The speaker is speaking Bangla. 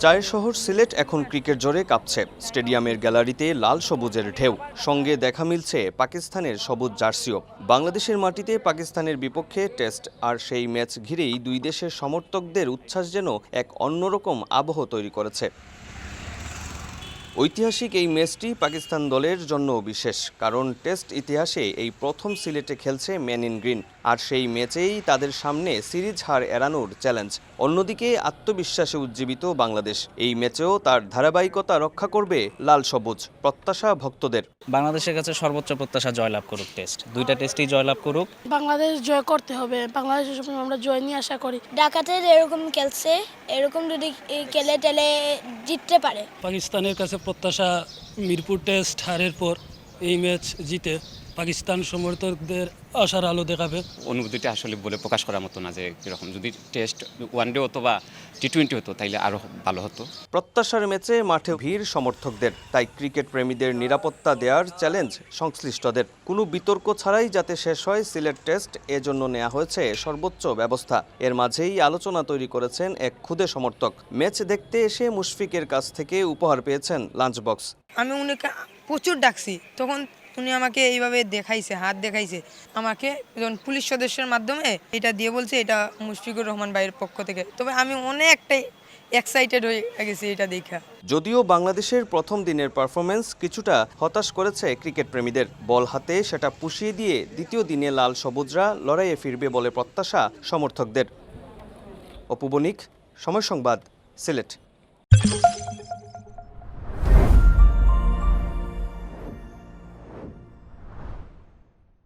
চায়ের শহর সিলেট এখন ক্রিকেট জোরে কাঁপছে। স্টেডিয়ামের গ্যালারিতে লাল সবুজের ঢেউ, সঙ্গে দেখা মিলছে পাকিস্তানের সবুজ জার্সিও। বাংলাদেশের মাটিতে পাকিস্তানের বিপক্ষে টেস্ট, আর সেই ম্যাচ ঘিরেই দুই দেশের সমর্থকদের উচ্ছ্বাস যেন এক অন্যরকম আবহ তৈরি করেছে। ঐতিহাসিক এই ম্যাচটি পাকিস্তান দলের জন্য বিশেষ, কারণ টেস্ট ইতিহাসে এই প্রথম সিলেটে খেলছে মেন ইন গ্রিন, আর সেই ম্যাচেই তাদের সামনে সিরিজ হার এড়ানোর চ্যালেঞ্জ। অন্যদিকে আত্মবিশ্বাসে উজ্জীবিত বাংলাদেশ, এই ম্যাচেও তার ধারাবাহিকতা রক্ষা করবে লাল সবুজ, প্রত্যাশা ভক্তদের। বাংলাদেশের কাছে সর্বোচ্চ প্রত্যাশা জয়লাভ করুক, দুইটা টেস্টেই জয়লাভ করুক। বাংলাদেশ জয় করতে হবে, বাংলাদেশের সময় আমরা জয় নিয়ে আশা করি। ঢাকাতে এরকম খেলছে, এরকম যদি খেলে টেলে জিততে পারে। পাকিস্তানের কাছে প্রত্যাশা মিরপুর টেস্ট হারের পর এই ম্যাচ জিতে পাকিস্তান সমর্থকদের আশার আলো দেখাবে। অনুভূতিটা আসলে বলে প্রকাশ করার মতো না, যে এরকম যদি টেস্ট ওয়ানডে হতো বা টি-20 হতো তাইলে আরও ভালো হতো। প্রত্যাশার ম্যাচে মাঠে ভিড় সমর্থকদের, তাই ক্রিকেট প্রেমীদের নিরাপত্তা দেওয়ার চ্যালেঞ্জ সংশ্লিষ্টদের। কোনো বিতর্ক ছাড়াই যাতে শেষ হয় সিলেট টেস্ট, এজন্য নেওয়া হয়েছে সর্বোচ্চ ব্যবস্থা। এর মাঝেই আলোচনা তৈরি করেছেন এক ক্ষুদে সমর্থক। ম্যাচ দেখতে এসে মুশফিকের কাছ থেকে উপহার পেয়েছেন লাঞ্চ বক্স। আমি উনিকে প্রচুর ডাকছি, তখন উনি আমাকে এইভাবে দেখাইছে, হাত দেখাইছে আমাকে, যখন পুলিশ সদস্যের মাধ্যমে এটা দিয়ে বলছে এটা মুশফিকুর রহমান ভাইয়ের পক্ষ থেকে। তবে আমি অনেকটাই এক্সাইটেড হয়ে গেছি এটা দেখা। যদিও বাংলাদেশের প্রথম দিনের পারফরমেন্স কিছুটা হতাশ করেছে ক্রিকেট প্রেমীদের, বল হাতে সেটা পুষিয়ে দিয়ে দ্বিতীয় দিনে লাল সবুজরা লড়াইয়ে ফিরবে বলে প্রত্যাশা সমর্থকদের। অপু বণিক, সময় সংবাদ, সিলেট।